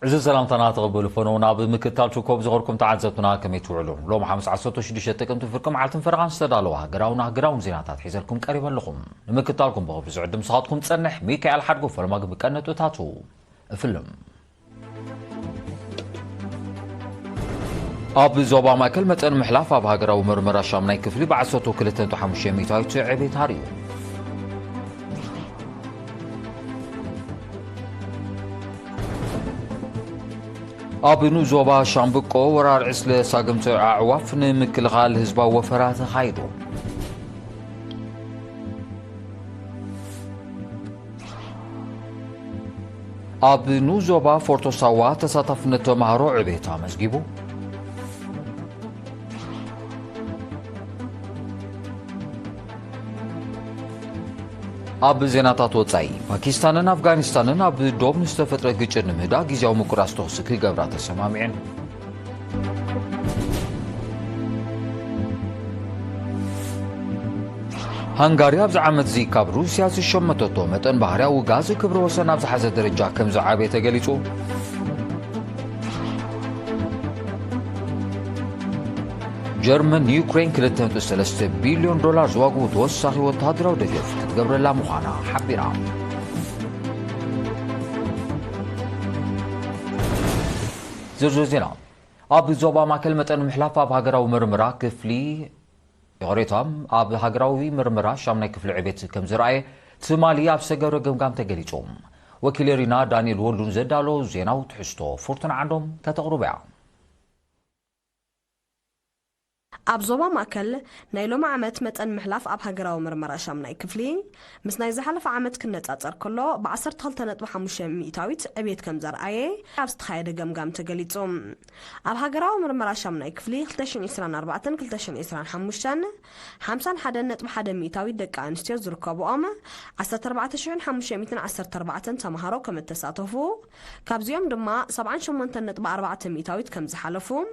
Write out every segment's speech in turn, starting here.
عزيز سلام تناطق فنونا بمكتال شوكوب زغركم تعزتنا كم يتوعلون لو محمس عصوتو شديش تكم تفركم عالتم فرغان استدالوها قراون زيناتات حيزلكم قريبا لكم مكتالكم بغو بزعد مساعدكم تصنح ميكايل حرقو فلما بكنتو تاتو فيلم اب زوبا ما كلمه ان محلاف اب هاجراو مرمره شامناي كفلي بعصوتو كلتنتو 500 تعبي تاريو ابنو زوبا شامبقو ورار عسله ساقمت اعواف نمكلغال هزبا وفرات خايدو ابنو زوبا فورتو ساوا تساطفن تمارو عبيتا مسجيبو اب زيناتات وصاي باكستانن افغانستانن اب دوب نستفتره ግጭት ንምዳ ጊዜያዊ ምቁራስ ተወስ ክገብራ ተሰማሚዕን ሃንጋሪ ኣብዚ ዓመት ዚ ካብ ሩስያ ዝሸመተቶ መጠን ባህርያዊ ጋዝ ክብረ ወሰን ኣብ ዝሓዘ ደረጃ ከም ዝዓበየ ተገሊጹ جرمن يوكرين كلتهم 3 بليون دولار زواجو توسخي وتهدرو دجف تتقبر لا مخانا حبيرا زرزو زينا اب زوبا ما كلمة ان محلافة بهاجراو مرمرا كفلي يغريتهم اب هاجراوي مرمرا شامنا كفل عبيت كم زرعي تمالي اب سجر قمقام تقليتهم وكيل رينا دانيال وولون زدالو زيناو تحستو فورتن عندهم تتقربع اب زوبا ماكل نايلو عمت متن محلاف اب هاجراو مرمرا شامناي كفلي مس ناي زحلف عمت كنتصاصر كله ب 12.5 ميتاويت عبيت كم زرعي اب استخايده قمقام تقليصوم اب هاجراو مرمرا شامناي كفلي 2024 2025 51.1 ميتاويت دق انستيو زركبوام 14514 تمهارو كم تساطفو كابزيوم دما 78.4 ميتاويت كم زحلفوم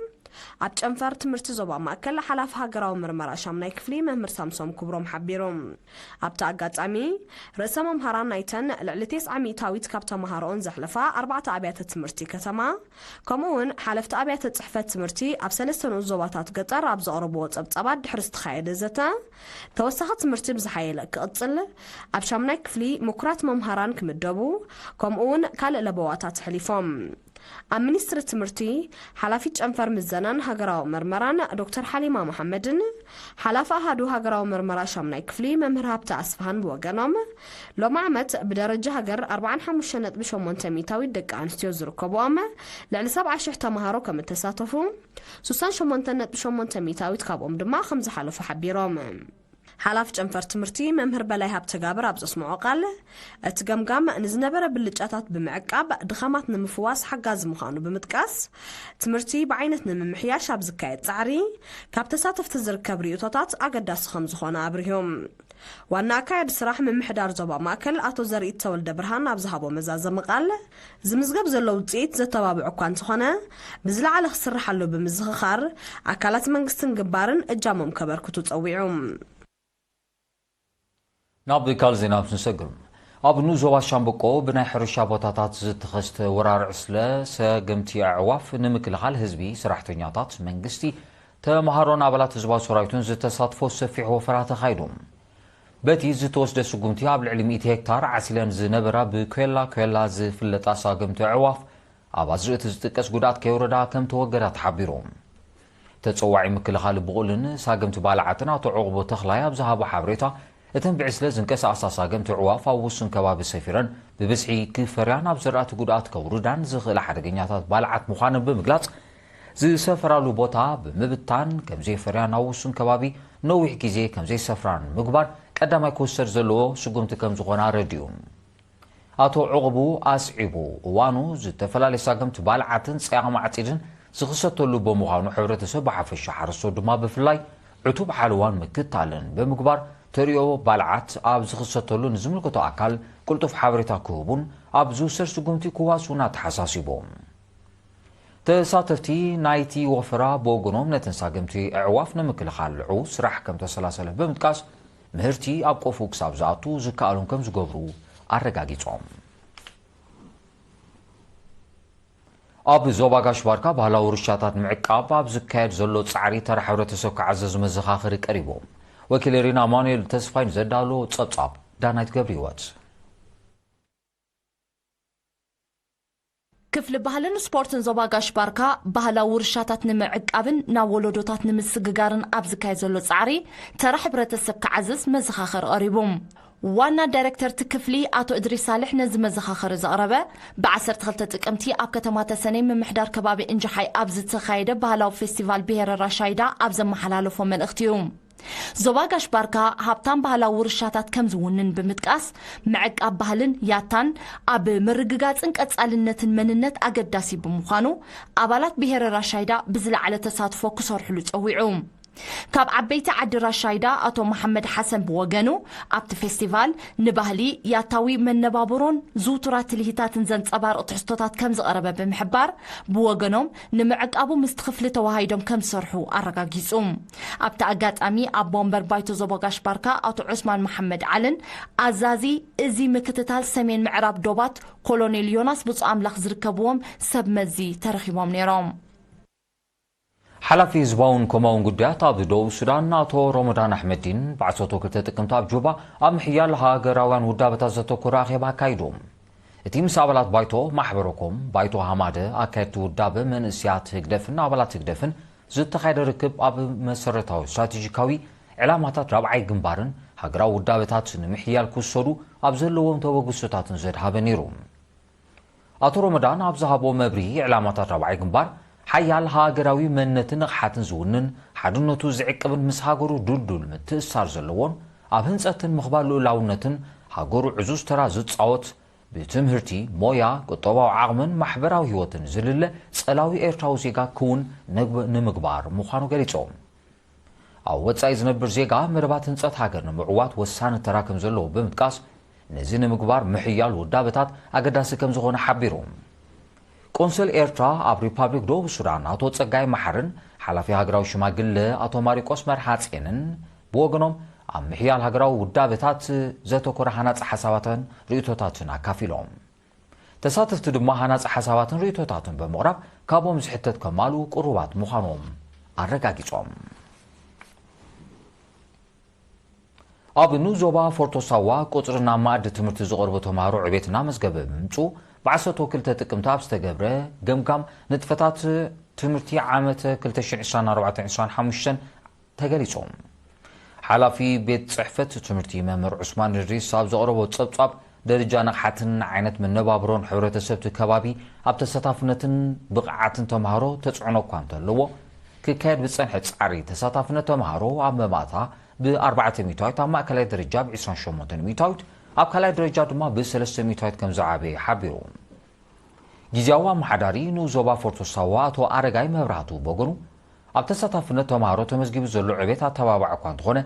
اب ጨንፈር ትምህርቲ ዞባ ማከል ሓላፍ ሃገራዊ ምርመራ ሻምናይ ክፍሊ መምህር ሳምሶም ክብሮም ሓቢሮም ኣብታ ኣጋጣሚ ርእሰ መምሃራን ናይተን ልዕልቴስ ዓሚታዊት ካብ ተማሃሮን ዘሕለፋ 4 ኣብያተ ትምህርቲ ከተማ ከምኡውን ሓለፍቲ ኣብያተ ጽሕፈት ትምህርቲ ኣብ ሰለስተኑ ዞባታት ገጠር ኣብ ዘቕርብዎ ጸብጸባት ድሕሪ ዝተኻየደ ዘተ ተወሳኺ ትምህርቲ ብዝሓየለ ክቕጽል ኣብ ሻምናይ ክፍሊ ምኩራት መምሃራን ክምደቡ ከምኡውን ካልእ ለበዋታት ሕሊፎም ሚኒስትር ትምህርቲ ሓላፊት ጨንፈር ምዘናን ሃገራዊ መርመራን ዶክተር ሓሊማ መሐመድን ሓላፋ ሃዱ ሃገራዊ መርመራ ሻምናይ ክፍሊ መምህር ሃብታ ኣስፋሃን ብወገኖም ሎም ዓመት ብደረጃ ሃገር 45.8 ሚታዊ ደቂ ኣንስትዮ ዝርከብዎም ልዕሊ 70,000 ተማሃሮ ከም ተሳተፉ 68.8 ሚታዊት ካብኦም ድማ ከም ዝሓለፉ ሓቢሮም حلاف ጨንፈር ትምህርቲ መምህር በላይ ሃብተ ጋብር ኣብ ዘስምዖ ቃል እቲ ገምጋም ንዝነበረ ብልጫታት ብምዕቃብ ድኻማት ንምፍዋስ ሓጋዝ ምዃኑ ብምጥቃስ ትምህርቲ ብዓይነት ንምምሕያሽ ኣብ ዝካየድ ጻዕሪ ካብ ተሳተፍቲ ዝርከብ ርኢቶታት ኣገዳሲ ከም ዝኾነ ኣብርሂዮም ዋና ኣካየዲ ስራሕ ምምሕዳር ዞባ ማእከል ኣቶ ዘርኢት ተወልደ ብርሃን ኣብ ዝሃቦ መዛዘመ ቃል ዝምዝገብ ዘሎ ውፅኢት ዘተባብዕ እኳ እንተኾነ ብዝለዓለ ክስርሓሉ ብምዝኽኻር ኣካላት መንግስትን ግባርን እጃሞም ከበርክቱ ጸዊዖም نابد كال زيناب نسجل اب نوزوا شامبقو بناي حرشا بوتاتات زتخست ورار عسله سقمتي عواف نمكل حال حزبي سراحتنياتات منغستي تمهارون ابلات حزبا سرايتون زتصادفو سفيح وفرات خايدوم بتي زتوسد سقمتي اب العلم 100 هكتار عسلان زنبرا بكلا زفلطا سقمتي عواف ابازرت زتقس غدات كيوردا كم توغرات حبيروم تتصوعي مكل حال بقولن سقمتي بالعتنا تعقبو تخلايا بزهابو حبريتا اتم بعسله زنكس اساسا قمت عواف او وسن كباب سفيرن ببسعي كفريان ابزرات غدات كوردان زخل حدغنياتات بالعات مخانن بمغلاص زي سفرالو بوتا بمبتان كمزي فريان او وسن كبابي نوح غيزي كمزي سفران مغبار قداماي كوسر زلو سغمت كم زغونا راديوم اتو عقبو اسعبو وانو زتفلالي ساقمت بالعاتن صيام عطيدن زخصتلو بمخانو حبرتسب حفش حرسو دما بفلاي عتوب حلوان مكتالن بمغبار تريو بالعات اب زخصتلو نزملكتو اكل قلتو في حبرتا كوبون اب زوسر سغمتي كواسونا تحساسيبوم تساتفتي نايتي وفرا بوغنوم نتنساغمتي اعوافنا مكل خالعو سراح كم تسلاسل بمتقاس مهرتي اب قفو كساب زاتو زكالون كم زغبرو ارغاغيصوم ኣብ ዞባ ጋሽባርካ ባህላዊ ርሻታት ምዕቃብ ኣብ ዝካየድ ዘሎ ጻዕሪ ተራ ሕብረተሰብ ክዓዘዝ መዘኻኸሪ ቀሪቦም ወኪል ሪና ማኑኤል ተስፋይን ዘዳሎ ጸብጻብ ዳናይት ገብሪ ህይወት ክፍሊ ባህልን ስፖርትን ዞባ ጋሽባርካ ባህላዊ ውርሻታት ንምዕቃብን ናብ ወለዶታት ንምስግጋርን ኣብ ዝካየድ ዘሎ ጻዕሪ ተራ ሕብረተሰብ ክዓዘዝ መዘኻኸሪ ቀሪቦም ዋና ዳይሬክተር ትክፍሊ አቶ እድሪስ ሳልሕ ነዚ መዘኻኸሪ ዘቕረበ ብ12 ጥቅምቲ ኣብ ከተማ ተሰነይ ምምሕዳር ከባቢ እንጀሓይ ኣብ ዝተኻየደ ባህላዊ ፌስቲቫል ብሔረ ራሻይዳ ኣብ ዘመሓላለፎ መልእኽቲ እዩ ዞባ ጋሽባርካ ሃብታም ባህላዊ ውርሻታት ከም ዝውንን ብምጥቃስ ምዕቃብ ባህልን ያታን ኣብ ምርግጋፅን ቀጻልነትን መንነት ኣገዳሲ ብምዃኑ ኣባላት ብሔረ ራሻይዳ ብዝለዓለ ተሳትፎ ክሰርሕሉ ፀዊዑ ካብ ዓበይቲ ዓዲ ራሻይዳ አቶ መሐመድ ሐሰን ብወገኑ ኣብቲ ፌስቲቫል ንባህሊ ያታዊ መነባብሮን ዙቱራት ልሂታትን ዘንጸባርቕ ትሕዝቶታት ከም ዝቐረበ ብምሕባር ብወገኖም ንምዕቃቡ ምስ ክፍሊ ተዋሃይዶም ከም ዝሰርሑ ኣረጋጊጹ ኣብቲ ኣጋጣሚ ኣብ ወንበር ባይቶ ዞባ ጋሽባርካ አቶ ዑስማን መሐመድ ዓልን ኣዛዚ እዚ ምክትታል ሰሜን ምዕራብ ዶባት ኮሎኔል ዮናስ ብፁዕ ኣምላኽ ዝርከብዎም ሰብ መዚ ተረኺቦም ነይሮም ሓላፊ ህዝባውን ከምውን ጉዳያት ኣብ ደቡብ ሱዳን አቶ ረመዳን ኣሕመዲን ብ12 ጥቅምቲ ኣብ ጁባ ኣብ ምሕያል ሃገራውያን ውዳበታት ዘተኮረ ኣኼባ ኣካይዶም እቲ ምስ ኣባላት ባይቶ ማሕበረኮም ባይቶ ሃማደ ኣካየድቲ ውዳበ መንእስያት ህግደፍን ኣባላት ህግደፍን ዝተኻየደ ርክብ ኣብ መሰረታዊ ስትራቴጂካዊ ዕላማታት ራብዓይ ግንባርን ሃገራዊ ውዳበታት ንምሕያል ክወሰዱ ኣብ ዘለዎም ተበግሶታትን ዘድሃበ ነይሩ አቶ ረመዳን ኣብ ዝሃቦ መብርሂ ዕላማታት ራብዓይ ግንባር ሓያል ሃገራዊ መንነትን ንቕሓትን ዝውንን ሓድነቱ ዝዕቅብን ምስ ሃገሩ ዱልዱል ምትእስሳር ዘለዎን ኣብ ህንፀትን ምኽባል ልኡላውነትን ሃገሩ ዕዙዝ ተራ ዝፃወት ብትምህርቲ ሞያ ቁጠባዊ ዓቕምን ማሕበራዊ ህይወትን ዝልለ ጸላዊ ኤርትራዊ ዜጋ ክውን ንምግባር ምዃኑ ገሊፆም ኣብ ወፃኢ ዝነብር ዜጋ መደባት ህንፀት ሃገር ንምዕዋት ወሳኒ ተራ ከም ዘለዎ ብምጥቃስ ነዚ ንምግባር ምሕያል ውዳበታት ኣገዳሲ ከም ዝኾነ ሓቢሮም ቆንስል ኤርትራ ኣብ ሪፓብሊክ ደቡብ ሱዳን አቶ ጸጋይ መሐርን ሓላፊ ሃገራዊ ሽማግለ አቶ ማሪቆስ መርሓጼንን ብወገኖም ኣብ ምሕያል ሃገራዊ ውዳበታት ዘተኮረ ሃናፂ ሓሳባትን ርእቶታትን ኣካፊሎም ተሳተፍቲ ድማ ሃናፂ ሓሳባትን ርእቶታትን ብምቕራብ ካብኦም ዝሕተት ከማሉ ቁሩባት ምዃኖም ኣረጋጊጾም ኣብ ኑዞባ ፎርቶሳዋ ቁፅርና ማዕዲ ትምህርቲ ዝቐርቡ ተምሃሮ ዕቤትና መዝገበ ብምምፁ ብ12 ጥቅምቲ ኣብ ዝተገብረ ገምጋም ንጥፈታት ትምህርቲ ዓመት 2024-2025 ተገሊጾም ሓላፊ ቤት ጽሕፈት ትምህርቲ መምህር ዑስማን ድሪስ ኣብ ዘቕረቦ ጸብጻብ ደረጃ ንቕሓትን ዓይነት መነባብሮን ሕብረተሰብቲ ከባቢ ኣብ ተሳታፍነትን ብቕዓትን ተምሃሮ ተጽዕኖ እኳ እንተለዎ ክካየድ ብጸንሐ ጻዕሪ ተሳታፍነት ተምሃሮ ኣብ መማእታ ብ4 ሚታዊት ኣብ ማእከላይ ደረጃ ብ28 ሚታዊት ኣብ ካልኣይ ደረጃ ድማ ብ3 ሚታዊት ከም ዝዓበየ ሓቢሩ ጊዜያዊ ኣመሓዳሪ ንዞባ ፎርቶሳዋ አቶ ኣረጋይ መብራህቱ በገኑ ኣብ ተሳታፍነት ተምሃሮ ተመዝጊቡ ዘሎ ዕቤት ኣተባባዕ እኳ እንተኾነ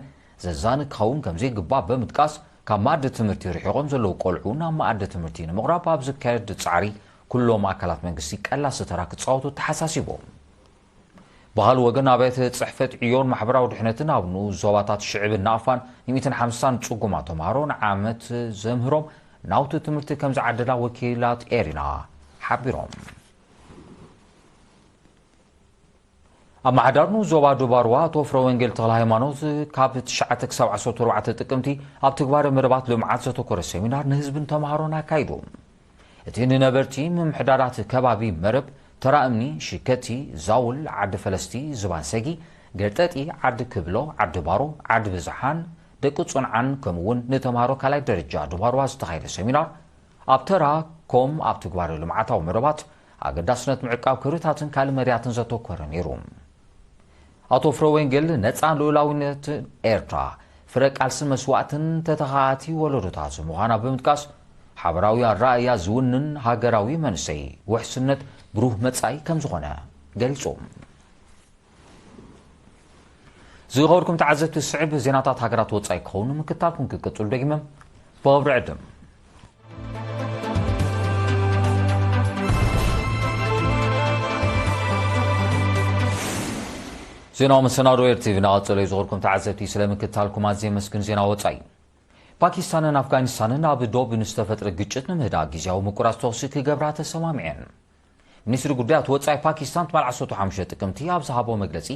ዘዛኒ ክኸውን ከም ዘይግባእ ብምጥቃስ ካብ ማዕዲ ትምህርቲ ርሒቖም ዘለዉ ቆልዑ ናብ ማዕዲ ትምህርቲ ንምቕራብ ኣብ ዝካየድ ጻዕሪ ኩሎም ኣካላት መንግስቲ ቀላሲ ተራ ክጻወቱ ተሓሳሲቦም ባህል ወገን ኣባይተ ጽሕፈት ዕዮን ማሕበራዊ ድሕነትን ኣብ ዞባታት ሽዕብን ናእፋን 150 ጽጉማት ተምሃሮ ንዓመት ዘምህሮም ናውቲ ትምህርቲ ከም ዝዓደላ ወኪላት ኤሪና ሓቢሮም ኣመሓዳር ዞባ ዱባርዋ አቶ ፍረ ወንጌል ተክለ ሃይማኖት ካብ 9 ክሳብ 14 ጥቅምቲ ኣብ ትግባር መደባት ልምዓት ዘተኮረ ሴሚናር ንህዝብን ተምሃሮን ኣካይዶም እቲ ንነበርቲ ምምሕዳራት ከባቢ መረብ ተራ እምኒ ሽከቲ ዛውል ዓዲ ፈለስቲ ዝባንሰጊ ገርጠጢ ዓዲ ክብሎ ዓዲ ባሮ ዓዲ ብዝሓን ደቂ ጹንዓን ከምውን ንተምሃሮ ካልኣይ ደረጃ ዱባርዋ ዝተኻየደ ሴሚናር ኣብ ተራ ኮም ኣብ ትግባር ልምዓታዊ መረባት ኣገዳስነት ምዕቃብ ክብርታትን ካልእ መርያትን ዘተኮረ ነይሩ አቶ ፍረ ወንጌል ነፃ ልኡላውነት ኤርትራ ፍረ ቃልስን መስዋዕትን ተተኻቲ ወለዶታት ምዃና ብምጥቃስ ሓበራዊ ኣረኣያ ዝውንን ሃገራዊ መንሰይ ውሕስነት ብሩህ መጻኢ ከም ዝኾነ ገሊጾም ዝኸበርኩም ተዓዘብቲ ስዕብ ዜናታት ሃገራት ወጻኢ ክኸውን ምክታልኩም ክቅጽሉ ደጊመም ብቕብሪ ዕድም ዜናው መሰናዶ ኤርቲቪ ናቐጸለ ዝኸበርኩም ተዓዘብቲ ስለምክታልኩም ኣዝየ መስግን ዜና ወጻኢ ፓኪስታንን ኣፍጋኒስታንን ኣብ ዶብ ንዝተፈጥረ ግጭት ንምህዳግ ጊዜያዊ ምቁራጽ ተኽሲ ክገብራ ተሰማሚዐን ሚኒስትሪ ጉዳያት ወጻኢ ፓኪስታን ትማል 15 ጥቅምቲ ኣብ ዝሃቦ መግለጺ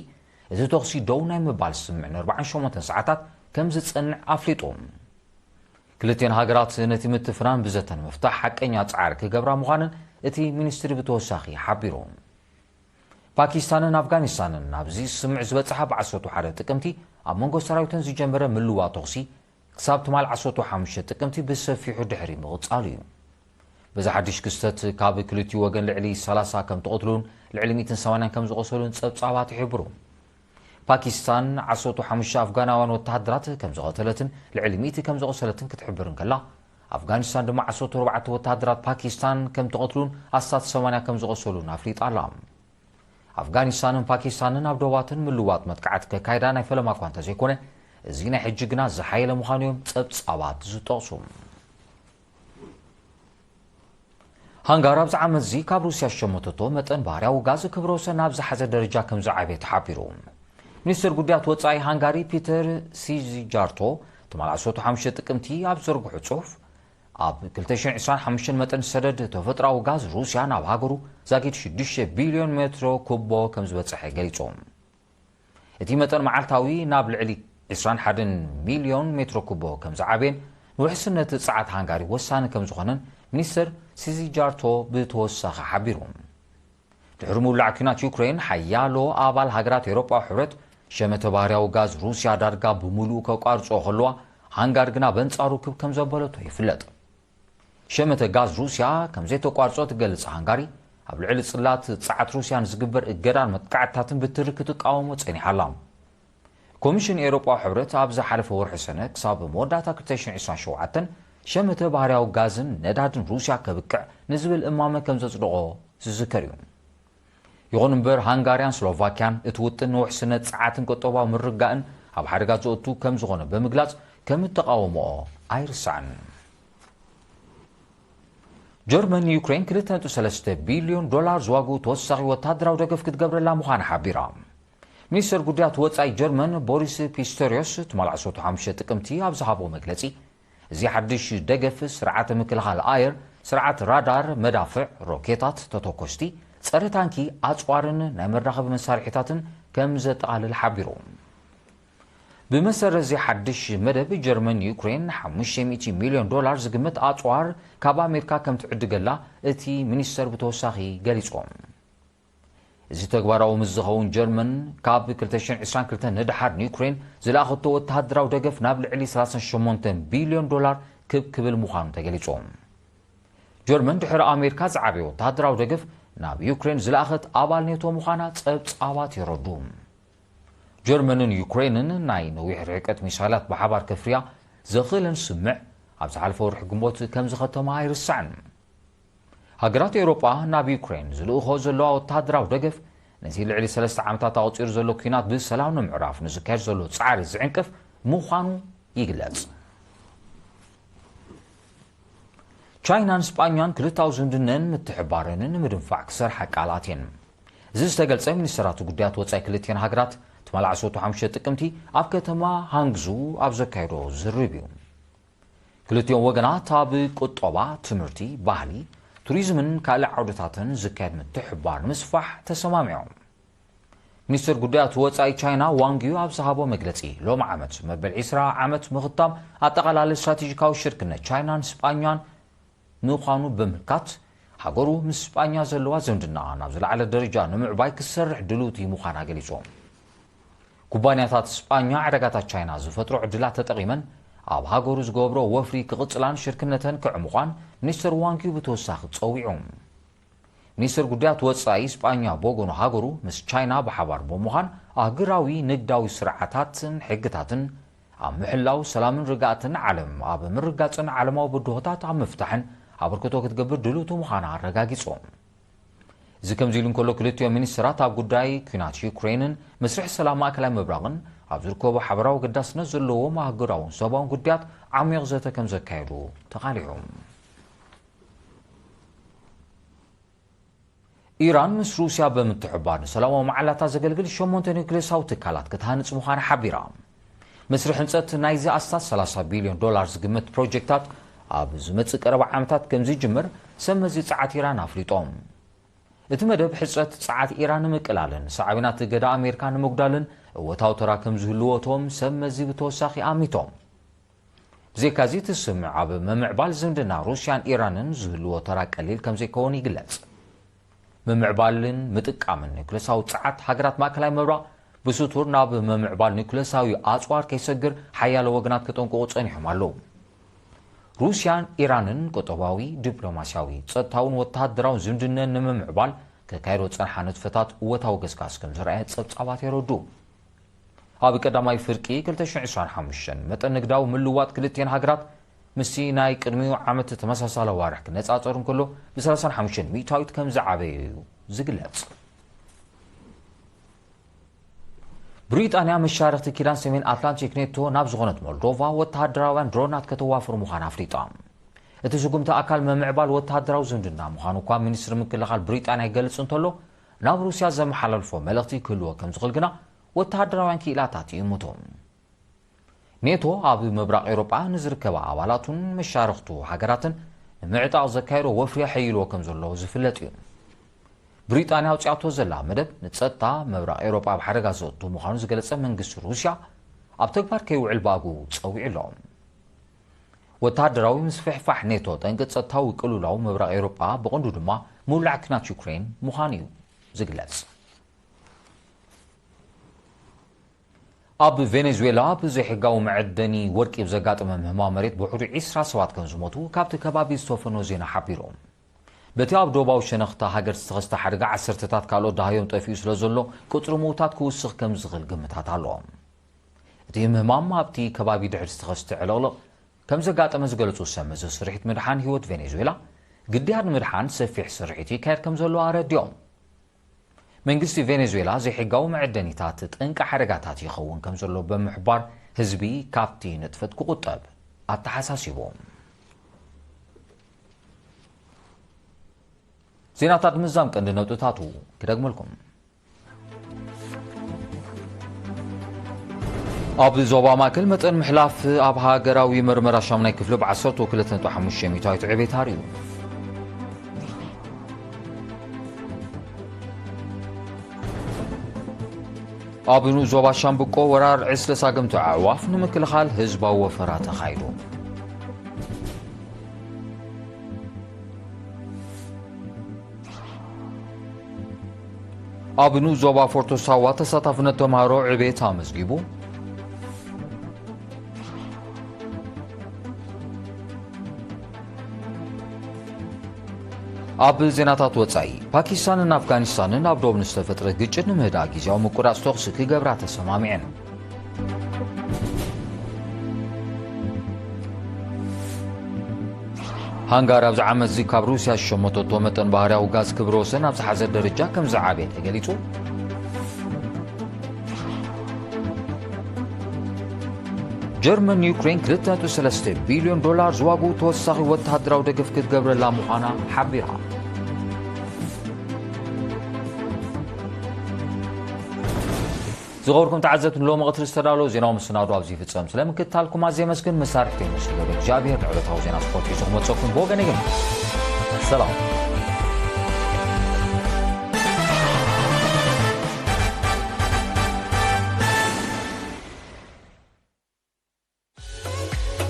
እዚ ተኽሲ ደው ናይ ምባል ስምዕ ን48 ሰዓታት ከም ዝጸንዕ ኣፍሊጦም ክልቲአን ሃገራት ነቲ ምትፍናን ብዘተን ምፍታሕ ሓቀኛ ጻዕሪ ክገብራ ምዃንን እቲ ሚኒስትሪ ብተወሳኺ ሓቢሮም ፓኪስታንን ኣፍጋኒስታንን ናብዚ ስምዕ ዝበጽሓ ብ11 ጥቅምቲ ኣብ መንጎ ሰራዊተን ዝጀመረ ምልዋጥ ተኽሲ ክሳብ ትማል 15 ጥቅምቲ ብሰፊሑ ድሕሪ ምቕጻሉ እዩ በዚ ሓድሽ ክስተት ካብ ክልቲኡ ወገን ልዕሊ 30 ከም ተቐትሉን ልዕሊ 180 ከም ዝቆሰሉን ጸብጻባት ይሕብሩ ፓኪስታን 15 ኣፍጋናውያን ወተሃደራት ከም ዝቐተለትን ልዕሊ 100 ከም ዝቆሰለትን ክትሕብርን ከላ ኣፍጋኒስታን ድማ 14 ወተሃደራት ፓኪስታን ከም ተቐትሉን ኣስታት 80 ከም ዝቆሰሉን ኣፍሊጣ ኣላ ኣፍጋኒስታንን ፓኪስታንን ኣብ ደባትን ምልዋጥ መጥቃዕቲ ከካይዳ ናይ ፈለማ እኳ እንተዘይኮነ እዚ ናይ ሕጂ ግና ዝሓየለ ምዃኑ እዮም ጸብጻባት ዝጠቕሱ ሃንጋሪ ኣብዚ ዓመት እዚ ካብ ሩስያ ሸመተቶ መጠን ባህርያዊ ጋዝ ክብረ ወሰን ናብ ዝሓዘ ደረጃ ከም ዝዓበየ ተሓቢሩ ሚኒስትር ጉዳያት ወጻኢ ሃንጋሪ ፒተር ሲዚጃርቶ ትማል 15 ጥቅምቲ ኣብ ዘርግሑ ጽሑፍ ኣብ 2025 መጠን ሰደድ ተፈጥራዊ ጋዝ ሩስያ ናብ ሃገሩ ዛጊድ 6 ቢልዮን ሜትሮ ኩቦ ከም ዝበጽሐ ገሊጾም እቲ መጠን መዓልታዊ ናብ ልዕሊ 21 ሚልዮን ሜትሮ ኩቦ ከም ዝዓበየን ንውሕስነት ጸዓት ሃንጋሪ ወሳኒ ከም ዝኾነን ሚኒስትር ሲዚጃርቶ ብተወሳኺ ሓቢሮም ድሕሪ ምውላዕ ኩናት ዩክሬን ሓያሎ ኣባል ሃገራት ኤውሮጳዊ ሕብረት ሸመተ ባህርያዊ ጋዝ ሩስያ ዳርጋ ብምሉእ ከቋርጾ ከለዋ ሃንጋሪ ግና በንጻሩ ክብ ከም ዘበለቶ ይፍለጥ ሸመተ ጋዝ ሩስያ ከም ዘይተቋርጾ ትገልጽ ሃንጋሪ ኣብ ልዕሊ ጽላት ጸዓት ሩስያን ዝግበር እገዳን መጥቃዕትታትን ብትሪ ክትቃወሞ ጸኒሓ ኣላ ኮሚሽን ኤውሮጳዊ ሕብረት ኣብ ዝሓለፈ ወርሒ ሰነ ክሳብ መወዳእታ 2027 ሸመተ ባህርያዊ ጋዝን ነዳድን ሩስያ ከብቅዕ ንዝብል እማመ ከም ዘጽድቆ ዝዝከር እዩ ይኹን እምበር ሃንጋርያን ስሎቫክያን እቲ ውጥን ንውሕስነት ጸዓትን ቁጠባዊ ምርጋእን ኣብ ሓደጋ ዘእቱ ከም ዝኾነ ብምግላጽ ከም እተቃወምኦ ኣይርስዕን ጀርመን ዩክሬን 2.3 ቢልዮን ዶላር ዝዋግኡ ተወሳኺ ወታደራዊ ደገፍ ክትገብረላ ምዃና ሓቢራ ሚኒስትር ጉዳያት ወጻኢ ጀርመን ቦሪስ ፒስቶሪዮስ ትማል 15 ጥቅምቲ ኣብ ዝሃቦ መግለጺ እዚ ሓድሽ ደገፍ ስርዓተ ምክልኻል ኣየር ስርዓት ራዳር መዳፍዕ ሮኬታት ተተኮስቲ ጸረ ታንኪ ኣጽዋርን ናይ መራኸቢ መሳርሒታትን ከም ዘጠቓልል ሓቢሩ ብመሰረት እዚ ሓድሽ መደብ ጀርመን ዩክሬን 500 ሚልዮን ዶላር ዝግመት ኣጽዋር ካብ ኣሜሪካ ከም ትዕድገላ እቲ ሚኒስተር ብተወሳኺ ገሊጾም እዚ ተግባራዊ ምስ ዝኸውን ጀርመን ካብ 2022 ንድሓር ንዩክሬን ዝለኣኸቶ ወተሃደራዊ ደገፍ ናብ ልዕሊ 38 ቢልዮን ዶላር ክብል ምዃኑ ተገሊጾም ጀርመን ድሕሪ ኣሜሪካ ዝዓበየ ወተሃደራዊ ደገፍ ናብ ዩክሬን ዝለኣኸት ኣባል ኔቶ ምዃና ጸብጻባት ይረዱ ጀርመንን ዩክሬንን ናይ ነዊሕ ርሕቀት ሚሳይላት ብሓባር ከፍርያ ዘኽእለን ስምዕ ኣብ ዝሓለፈ ወርሒ ግንቦት ከም ዝኸተማ ኣይርስዕን ሃገራት ኤውሮጳ ናብ ዩክሬን ዝልእኾ ዘለዋ ወተሃደራዊ ደገፍ ነዚ ልዕሊ 3 ዓመታት ኣቝፂሩ ዘሎ ኩናት ብሰላም ንምዕራፍ ንዝካየድ ዘሎ ጻዕሪ ዝዕንቅፍ ምዃኑ ይግለጽ ቻይናን ስጳኛን ክልታዊ ዝምድነን ምትሕባርን ንምድንፋዕ ክሰርሓ ቃላት እየን እዚ ዝተገልጸ ሚኒስትራት ጉዳያት ወጻኢ ክልቲአን ሃገራት ትማል 15 ጥቅምቲ ኣብ ከተማ ሃንግዙ ኣብ ዘካየዶ ዝርብ እዩ ክልቲኦም ወገናት ኣብ ቁጠባ ትምህርቲ ባህሊ ቱሪዝምን ካልእ ዓውድታትን ዝካየድ ምትሕባር ንምስፋሕ ተሰማሚዖም ሚኒስትር ጉዳያት ወጻኢ ቻይና ዋንጊዩ ኣብ ዝሃቦ መግለጺ ሎም ዓመት መበል 20 ዓመት ምኽታም ኣጠቓላሊ ስትራቴጂካዊ ሽርክነት ቻይናን ስጳኛን ምዃኑ ብምልካት ሃገሩ ምስ ስጳኛ ዘለዋ ዝምድና ናብ ዝለዓለ ደረጃ ንምዕባይ ክሰርሕ ድልውቲ ምዃና ገሊጾም ኩባንያታት ስጳኛ ዕዳጋታት ቻይና ዝፈጥሮ ዕድላት ተጠቒመን ኣብ ሃገሩ ዝገብሮ ወፍሪ ክቕጽላን ሽርክነተን ክዕምቋን ሚኒስትር ዋንጊዩ ብተወሳኺ ጸዊዖም ሚኒስትር ጉዳያት ወጻኢ ስጳኛ በጎኑ ሃገሩ ምስ ቻይና ብሓባር ብምዃን ኣህጉራዊ ንግዳዊ ስርዓታትን ሕግታትን ኣብ ምሕላው ሰላምን ርጋእትን ዓለም ኣብ ምርጋጽን ዓለማዊ ብድሆታት ኣብ ምፍታሕን ኣበርክቶ ክትገብር ድልውቲ ምዃና ኣረጋጊጾም እዚ ከምዚ ኢሉ እንከሎ ክልቲኦም ሚኒስትራት ኣብ ጉዳይ ኩናት ዩክሬንን መስርሕ ሰላም ማእከላይ ምብራቕን ኣብ ዝርከቡ ሓበራዊ ገዳስነት ዘለዎም ኣህጉራውን ሰብኣውን ጉዳያት ዓሚቕ ዘተ ከም ዘካየዱ ተቓሊዖም ኢራን ምስ ሩስያ ብምትሕባር ንሰላማዊ መዓላታት ዘገልግል 8 ኒውክሌሳዊ ትካላት ክትሃንጽ ምዃና ሓቢራ መስርሕ ህንጸት ናይዚ ኣስታት 30 ቢልዮን ዶላር ዝግመት ፕሮጀክታት ኣብ ዝመጽእ ቀረባ ዓመታት ከም ዝጅምር ሰመዚ ጸዓት ኢራን ኣፍሊጦም اتمدب حصت ساعات إيران مقلالن سعبينات قدا أمريكان مقدالن وتاو تراكم زهلوتهم سمزي بتوساخي آميتهم زي كازيت السمع عب ممعبال زمدنا روسيان إيرانن زهلو ترا قليل كم زي كوني قلت ممعبالن متقامن نيكلساو ساعات حقرات ماكلاي مبرا بسطور ناب ممعبال نيكلساوي أصوار كيسجر حيال وغنات كتونكو صنيحهم አለው روسيان إيرانن قطباوي دبلوماسياوي صدتاون وتهدراون زمدنن نممعبال ككايرو صنحانت فتات وتاو قسقاس كم زرعت صبصابات يردو هابي قداماي فرقي 2025 متن نقداو ملوات كلتين هاجرات مسي ناي قدميو عامت تمساساله وارح كنصاصرن كله ب 35 ميتاويت كم زعابيو زغلص بريطانيا مشاركة كيران سمين أتلانتيك نيتو ناب زغنت مولدوفا وتهدراوان درونات كتوافر مخان أفريقيا اتسقمت أكل ممعبال وتهدراو زندنا مخانو كان منستر مكلخال بريطانيا يقلص انتلو ناب روسيا زم حللفو ملغتي كلو كم زغلقنا وتهدراوان كيلاتات يموتون نيتو أبي مبرق أوروبا نزركبا عوالاتون مشاركتو حقراتن معطاء زكايرو وفريا حيلو كم زلو زفلتيون بريطانيا وصعتو زلا مدب نتصطا مبرق أوروبا بحرقا زوتو مخانو زغلص منغست روسيا اب تكبار كيوعل باغو صويعلهم وتهدراوي مسفحفح نيتو تنقص صطاو قلولاو مبرق أوروبا بقندو دما مولع كنات يوكرين مخانيو زغلص اب فنزويلا بزي حقاو معدني ورقي بزقاطم مهما مريت بحوري 10 سوات كان زموتو كابت كبابي ستوفنو زينا حبيروم بتياب دوباو شنختا هاجر استغستا حرقا عسرتتات كالو دهايوم طيفيو سلازولو كتر موتات كوسخ كم زغل قمتات علوهم اتي مهمام ابتي كبابي دحر استغستا علوغلو كم زقاطم زقلتو سمز سرحيت مدحان هيوت فنزويلا قدي هاد مدحان سفيح سرحيتي كاير كم زولو ارديوم منغستي فنزويلا زي حقاو معدنيتات تنقا حرقاتات يخون كم زلو بمحبار حزبي كابتي نتفت كقطب اتحساسيبهم زيناتات مزام كند نوتاتو كدغملكم اب زوبا ماكل متن محلاف اب هاغراوي مرمرا شامناي كفلو ب 12.5 ميتايت عبيتاريو ابنو زوبا شامبقو ورار عسل ساقمتو عواف نمكلخال هزبا وفرات خايدو ابنو زوبا فورتو ساوا تساطفنا تمارو عبيتا مزقيبو اب زيناتات وصاي باكستان افغانستان ابدوب نستفتر ግጭት ንምህዳ ጊዜያው መቆራጽ ተኩስ ክገብራ ተሰማሚዕን ሃንጋሪ ኣብ ዓመት ዚ ካብ ሩስያ ሸመተቶ መጠን ባህርያዊ ጋዝ ክብረ ወሰን ኣብ ዝሓዘ ደረጃ ከም ዝዓበየ ተገሊጹ ጀርመን ዩክሬን 2.3 ቢልዮን ዶላር ዝዋጉ ተወሳኺ ወተሃደራዊ ደገፍ ክትገብረላ ምዃና ሓቢራ زغوركم تعزتوا لو مغتر استدالو زيناو مسنادو ابزي فصم سلامكتالكم ازي مسكن مسارحتي مش لو جابير على توزينا سبورت يزغمت سوكم بوغنيغم السلام